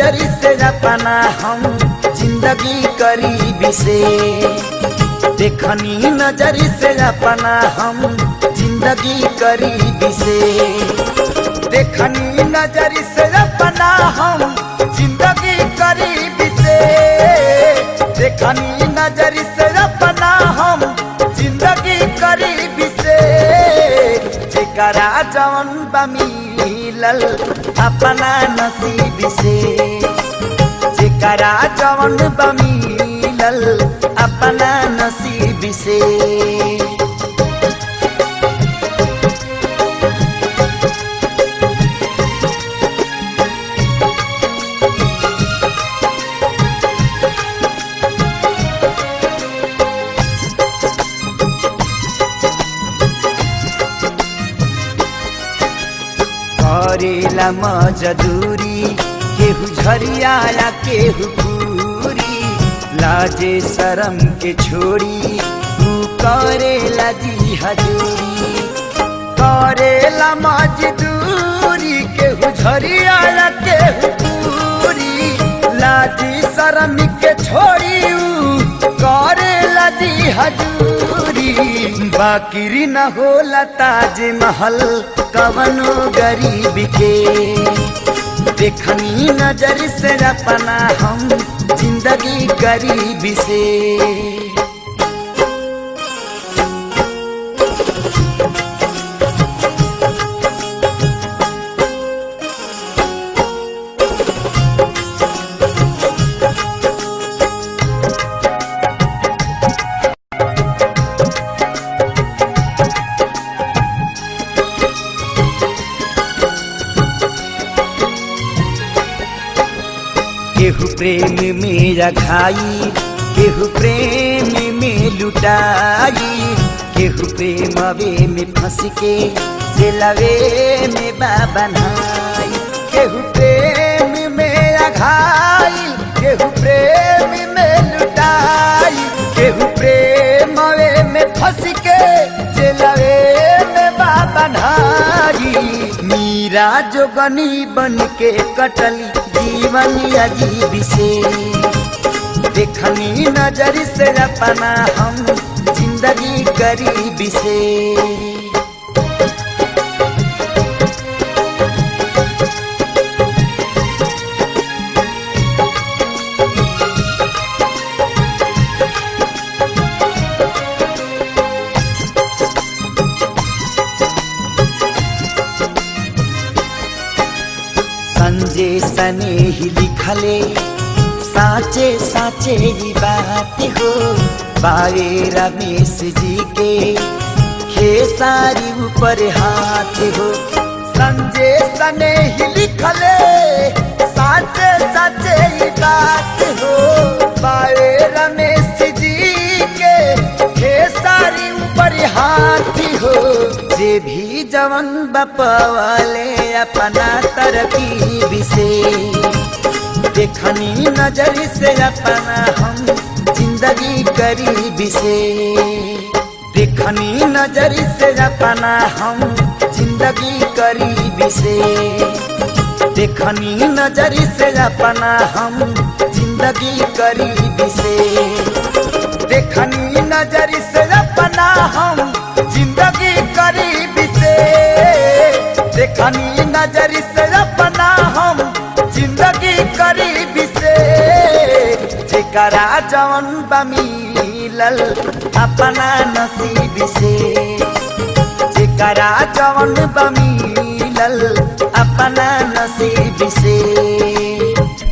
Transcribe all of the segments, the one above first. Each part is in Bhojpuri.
नजर से अपना हम जिंदगी करीबी से, देखनी नजर से अपना हम जिंदगी करीबी से, देखनी नजर से अपना हम जिंदगी करीबी से, देखनी नजर से अपना हम जिंदगी करीबी से, जेकरा जवन बा मिलल अपना नसीब से, जेकरा जवन बा मिलल अपना नसीब से। करेला मजदूरी केहू झरियाया केहू पूरी, लाजे शरम के छोड़ी तू करेला जी हजूरी, करेला मजदूरी केहू झरियाया केहू पूरी, लाजी शरम के छोड़ी करेला जी हजूरी, बाकिरी न होला ताज महल कवनो गरीब के, देखनी नजर से अपना हम जिंदगी गरीबी से। केहू प्रेम में रखाई केहू प्रेम में लुटाई, केहू प्रेमवे में फंस के जेलवे में बनाई, केहू प्रेम में रखाई केहू प्रेम में लुटाई, केहू प्रेमवे में फंस के जेलवे में बनाई, मीरा जोगनी बन के कटली जीवन अजीब से, देखनी नजर से अपना हम जिंदगी गरीबी से। संजय सने ही लिखले साचे साचे ही बात हो, बावे रमेश जी के खेसारी ऊपर हाथ हो, संजय सने ही लिखले साचे साचे ही बात हो, बावे रमेश जी के खेसारी ऊपर हाथ हो, जे भी जवन बपवाले अपना तरकीब से, देखनी नजर से अपना हम जिंदगी गरीबी से, देखनी नजर से अपना हम जिंदगी गरीबी से, देखनी नजर से अपना हम जिंदगी गरीबी से, देखनी नजर से अपना हम जिंदगी गरीबी से, देखनी नजर से अपना हम जिंदगी गरीबी से, जेकरा जवन बा मिलल अपना नसीब से, जेकरा जवन बा मिलल अपना नसीब से,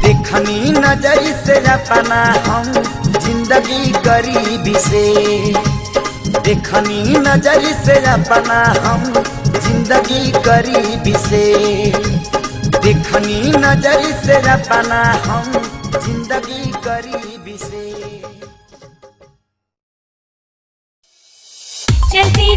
देखनी नजर से अपना हम जिंदगी गरीबी से, देखनी नजर से अपना हम जिंदगी गरीबी से, देखनी नजर से अपना हम जिंदगी गरीबी से। चलती